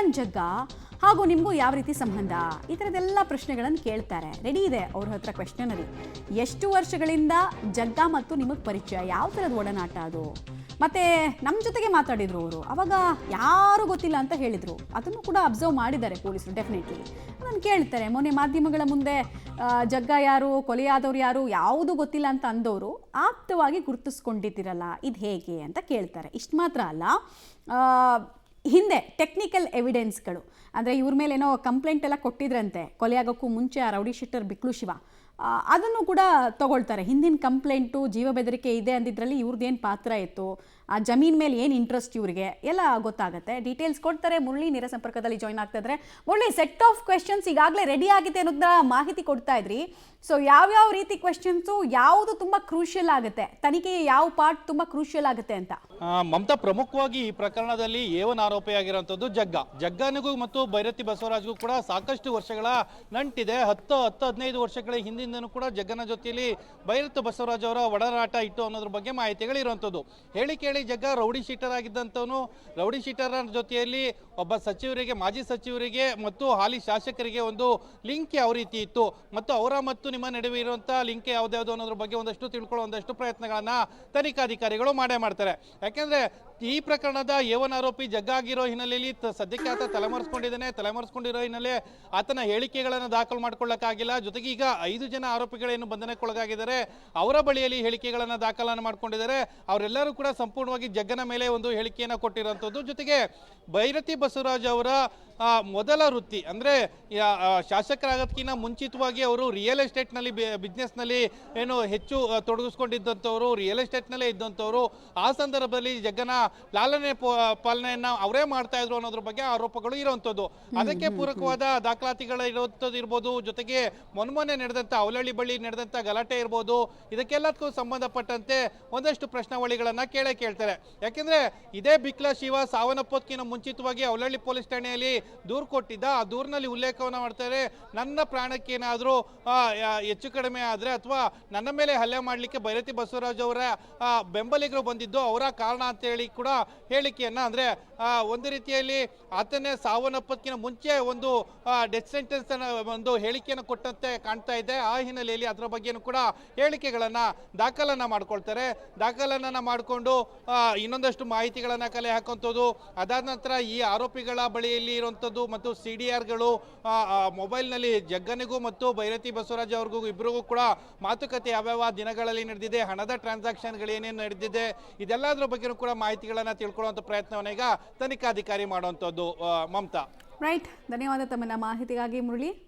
Comedian ಜಗ್ಗ ಹಾಗೂ ನಿಮಗೂ ಯಾವ ರೀತಿ ಸಂಬಂಧ, ಈ ಥರದ್ದೆಲ್ಲ ಪ್ರಶ್ನೆಗಳನ್ನು ಕೇಳ್ತಾರೆ. ರೆಡಿ ಇದೆ ಅವ್ರ ಹತ್ರ ಕ್ವೆಶ್ಚನರಿ. ಎಷ್ಟು ವರ್ಷಗಳಿಂದ ಜಗ್ಗ ಮತ್ತು ನಿಮಗೆ ಪರಿಚಯ, ಯಾವ ಥರದ ಒಡನಾಟ ಅದು? ಮತ್ತು ನಮ್ಮ ಜೊತೆಗೆ ಮಾತಾಡಿದರು ಅವರು. ಆವಾಗ ಯಾರೂ ಗೊತ್ತಿಲ್ಲ ಅಂತ ಹೇಳಿದರು. ಅದನ್ನು ಕೂಡ ಅಬ್ಸರ್ವ್ ಮಾಡಿದ್ದಾರೆ ಪೊಲೀಸರು ಡೆಫಿನೆಟ್ಲಿ. ಅದನ್ನು ಕೇಳ್ತಾರೆ. ಮೊನ್ನೆ ಮಾಧ್ಯಮಗಳ ಮುಂದೆ ಜಗ್ಗ ಯಾರು, ಕೊಲೆಯಾದವ್ರು ಯಾರು, ಯಾವುದೂ ಗೊತ್ತಿಲ್ಲ ಅಂತ ಅಂದವರು ಆಪ್ತವಾಗಿ ಗುರುತಿಸ್ಕೊಂಡಿದ್ದೀರಲ್ಲ, ಇದು ಹೇಗೆ ಅಂತ ಕೇಳ್ತಾರೆ. ಇಷ್ಟು ಮಾತ್ರ ಅಲ್ಲ, ಹಿಂದೆ ಟೆಕ್ನಿಕಲ್ ಎವಿಡೆನ್ಸ್ಗಳು, ಅಂದರೆ ಇವ್ರ ಮೇಲೆ ಏನೋ ಕಂಪ್ಲೇಂಟ್ ಎಲ್ಲ ಕೊಟ್ಟಿದ್ರಂತೆ ಕೊಲೆಯಾಗೋಕ್ಕೂ ಮುಂಚೆ ಆ ರೌಡಿ ಶೀಟರ್ ಬಿಕ್ಲು ಶಿವ, ಅದನ್ನು ಕೂಡ ತಗೊಳ್ತಾರೆ. ಹಿಂದಿನ ಕಂಪ್ಲೇಂಟು ಜೀವ ಬೆದರಿಕೆ ಇದೆ ಅಂದಿದ್ರಲ್ಲಿ ಇವ್ರದ್ದೇನು ಪಾತ್ರ ಇತ್ತು, ಆ ಜಮೀನ್ ಮೇಲೆ ಏನು ಇಂಟ್ರೆಸ್ಟ್ ಇವರಿಗೆ ಎಲ್ಲ ಗೊತ್ತಾಗುತ್ತೆ. ಡೀಟೇಲ್ಸ್ ಕೊಡ್ತಾರೆ. ಮುರಳಿ ನೇರ ಸಂಪರ್ಕದಲ್ಲಿ ಜಾಯ್ನ್ ಆಗ್ತಾ ಇದ್ದಾರೆ. ಮುರಳಿ, ಸೆಟ್ ಆಫ್ ಕ್ವೆಶನ್ಸ್ ಈಗಾಗಲೇ ರೆಡಿ ಆಗಿದೆ ಅನ್ನೋದನ್ನ ಮಾಹಿತಿ ಕೊಡ್ತಾ ಇದ್ರಿ. ಸೊ ಯಾವ್ಯಾವ ರೀತಿ ಕ್ವೆಶನ್ಸು, ಯಾವುದು ತುಂಬ ಕ್ರೂಷಿಯಲ್ ಆಗುತ್ತೆ, ತನಿಖೆಯ ಯಾವ ಪಾರ್ಟ್ ತುಂಬ ಕ್ರೂಷಿಯಲ್ ಆಗುತ್ತೆ ಅಂತ? ಮಮತಾ, ಪ್ರಮುಖವಾಗಿ ಈ ಪ್ರಕರಣದಲ್ಲಿ ಏವನ್ ಆರೋಪಿಯಾಗಿರುವಂಥದ್ದು ಜಗ್ಗನಿಗೂ ಮತ್ತು ಭೈರತಿ ಬಸವರಾಜ್ಗೂ ಕೂಡ ಸಾಕಷ್ಟು ವರ್ಷಗಳ ನಂಟಿದೆ. 10-15 ವರ್ಷಗಳ ಹಿಂದಿಂದನೂ ಕೂಡ ಜಗ್ಗನ ಜೊತೆಯಲ್ಲಿ ಭೈರತಿ ಬಸವರಾಜ್ ಅವರ ಒಡನಾಟ ಇತ್ತು ಅನ್ನೋದ್ರ ಬಗ್ಗೆ ಮಾಹಿತಿಗಳಿರುವಂಥದ್ದು. ಹೇಳಿ ಕೇಳಿ ಜಗ್ಗ ರೌಡಿ ಶೀಟರ್ ಆಗಿದ್ದಂಥವನು. ರೌಡಿ ಶೀಟರ್ ಜೊತೆಯಲ್ಲಿ ಒಬ್ಬ ಸಚಿವರಿಗೆ, ಮಾಜಿ ಸಚಿವರಿಗೆ ಮತ್ತು ಹಾಲಿ ಶಾಸಕರಿಗೆ ಒಂದು ಲಿಂಕ್ ಯಾವ ರೀತಿ ಇತ್ತು ಮತ್ತು ಅವರ ಮತ್ತು ನಿಮ್ಮ ನಡುವೆ ಇರುವಂಥ ಲಿಂಕ್ ಯಾವ್ದ್ಯಾವುದು ಅನ್ನೋದ್ರ ಬಗ್ಗೆ ಒಂದಷ್ಟು ತಿಳ್ಕೊಳ್ಳೋ ಒಂದಷ್ಟು ಪ್ರಯತ್ನಗಳನ್ನ ತನಿಖಾಧಿಕಾರಿಗಳು ಮಾಡ್ತಾರೆ. ಯಾಕೆಂದ್ರೆ ಈ ಪ್ರಕರಣದ ಏವನ್ ಆರೋಪಿ ಜಗ್ಗ ಆಗಿರೋ ಹಿನ್ನೆಲೆಯಲ್ಲಿ ಸದ್ಯಕ್ಕೆ ಆತ ತಲೆಮರೆಸ್ಕೊಂಡಿರೋ ಹಿನ್ನೆಲೆ ಆತನ ಹೇಳಿಕೆಗಳನ್ನು ದಾಖಲು ಮಾಡ್ಕೊಳ್ಳಕ್ಕಾಗಿಲ್ಲ. ಜೊತೆಗೆ ಈಗ 5 ಜನ ಆರೋಪಿಗಳೇನು ಬಂಧನಕ್ಕೊಳಗಾಗಿದ್ದಾರೆ, ಅವರ ಬಳಿಯಲ್ಲಿ ಹೇಳಿಕೆಗಳನ್ನು ದಾಖಲನ್ನು ಮಾಡ್ಕೊಂಡಿದ್ದಾರೆ. ಅವರೆಲ್ಲರೂ ಕೂಡ ಸಂಪೂರ್ಣವಾಗಿ ಜಗ್ಗನ ಮೇಲೆ ಒಂದು ಹೇಳಿಕೆಯನ್ನು ಕೊಟ್ಟಿರುವಂಥದ್ದು. ಜೊತೆಗೆ ಭೈರತಿ ಬಸವರಾಜ್ ಅವರ ಮೊದಲ ವೃತ್ತಿ ಅಂದರೆ ಶಾಸಕರಾಗೋದಕ್ಕಿಂತ ಮುಂಚಿತವಾಗಿ ಅವರು ರಿಯಲ್ ಎಸ್ಟೇಟ್ನಲ್ಲಿ ಬಿಸ್ನೆಸ್ನಲ್ಲಿ ಏನು ಹೆಚ್ಚು ತೊಡಗಿಸ್ಕೊಂಡಿದ್ದಂಥವ್ರು, ರಿಯಲ್ ಎಸ್ಟೇಟ್ನಲ್ಲೇ ಇದ್ದಂಥವ್ರು. ಆ ಸಂದರ್ಭದಲ್ಲಿ ಜಗ್ಗನ ಲಾಲನೆ ಪಾಲನೆಯನ್ನು ಅವರೇ ಮಾಡ್ತಾ ಇದ್ರು ಅನ್ನೋದ್ರ ಬಗ್ಗೆ ಆರೋಪಗಳು ಇರುವಂಥದ್ದು. ಅದಕ್ಕೆ ಪೂರಕವಾದ ದಾಖಲಾತಿಗಳು ಇರುವಂಥದ್ದು ಇರ್ಬೋದು. ಜೊತೆಗೆ ಮೊನ್ನೆ ನಡೆದಂಥ ಅವಲಹಳ್ಳಿ ಬಳಿ ನಡೆದಂಥ ಗಲಾಟೆ ಇರ್ಬೋದು. ಇದಕ್ಕೆಲ್ಲದಕ್ಕೂ ಸಂಬಂಧಪಟ್ಟಂತೆ ಒಂದಷ್ಟು ಪ್ರಶ್ನಾವಳಿಗಳನ್ನು ಕೇಳ್ತಾರೆ. ಯಾಕೆಂದ್ರೆ ಇದೇ ಬಿಕ್ಲ ಶಿವ ಸಾವನ್ನಪ್ಪೋದಕ್ಕಿಂತ ಮುಂಚಿತವಾಗಿ ಅವಲಹಳ್ಳಿ ಪೊಲೀಸ್ ಠಾಣೆಯಲ್ಲಿ ದೂರು ಕೊಟ್ಟಿದ್ದ. ಆ ದೂರಿನಲ್ಲಿ ಉಲ್ಲೇಖವನ್ನು ಮಾಡ್ತಾರೆ, ನನ್ನ ಪ್ರಾಣಕ್ಕೇನಾದರೂ ಹೆಚ್ಚು ಕಡಿಮೆ ಆದರೆ ಅಥವಾ ನನ್ನ ಮೇಲೆ ಹಲ್ಲೆ ಮಾಡಲಿಕ್ಕೆ ಭೈರತಿ ಬಸವರಾಜ್ ಅವರ ಬೆಂಬಲಿಗರು ಬಂದಿದ್ದು ಅವರ ಕಾರಣ ಅಂತ ಹೇಳಿ ಕೂಡ ಹೇಳಿಕೆಯನ್ನ, ಅಂದ್ರೆ ಒಂದು ರೀತಿಯಲ್ಲಿ ಆತನೇ ಸಾವನ್ನಪ್ಪಕ್ಕಿಂತ ಮುಂಚೆ ಒಂದು ಡೆತ್ ಸೆಂಟೆನ್ಸ್ ಒಂದು ಹೇಳಿಕೆಯನ್ನು ಕೊಟ್ಟಂತೆ ಕಾಣ್ತಾ ಇದೆ. ಆ ಹಿನ್ನೆಲೆಯಲ್ಲಿ ಅದರ ಬಗ್ಗೆನೂ ಕೂಡ ಹೇಳಿಕೆಗಳನ್ನ ದಾಖಲನ್ನ ಮಾಡ್ಕೊಳ್ತಾರೆ. ದಾಖಲನ್ನ ಮಾಡಿಕೊಂಡು ಇನ್ನೊಂದಷ್ಟು ಮಾಹಿತಿಗಳನ್ನ ಕಲೆ ಹಾಕುವಂಥದ್ದು. ಅದಾದ ನಂತರ ಈ ಆರೋಪಿಗಳ ಬಳಿಯಲ್ಲಿ ಇರುವಂಥದ್ದು ಮತ್ತು CDRಗಳು ಮೊಬೈಲ್ನಲ್ಲಿ ಜಗ್ಗನಿಗೂ ಮತ್ತು ಭೈರತಿ ಬಸವರಾಜ್ ಅವ್ರಿಗೂ ಇಬ್ಬರಿಗೂ ಕೂಡ ಮಾತುಕತೆ ಯಾವ್ಯಾವ ದಿನಗಳಲ್ಲಿ ನಡೆದಿದೆ, ಹಣದ ಟ್ರಾನ್ಸಾಕ್ಷನ್ಗಳು ಏನೇನು ನಡೆದಿದೆ, ಇದೆಲ್ಲದರ ಬಗ್ಗೆನೂ ಕೂಡ ಮಾಹಿತಿಗಳನ್ನ ತಿಳ್ಕೊಳ್ಳುವಂಥ ಪ್ರಯತ್ನವನ್ನ ಈಗ ತನಿಖಾಧಿಕಾರಿ ಮಾಡುವಂಥದ್ದು. ಮಮತಾ, ರೈಟ್. ಧನ್ಯವಾದ ತಮ್ಮ ಮಾಹಿತಿಗಾಗಿ ಮುರಳಿ.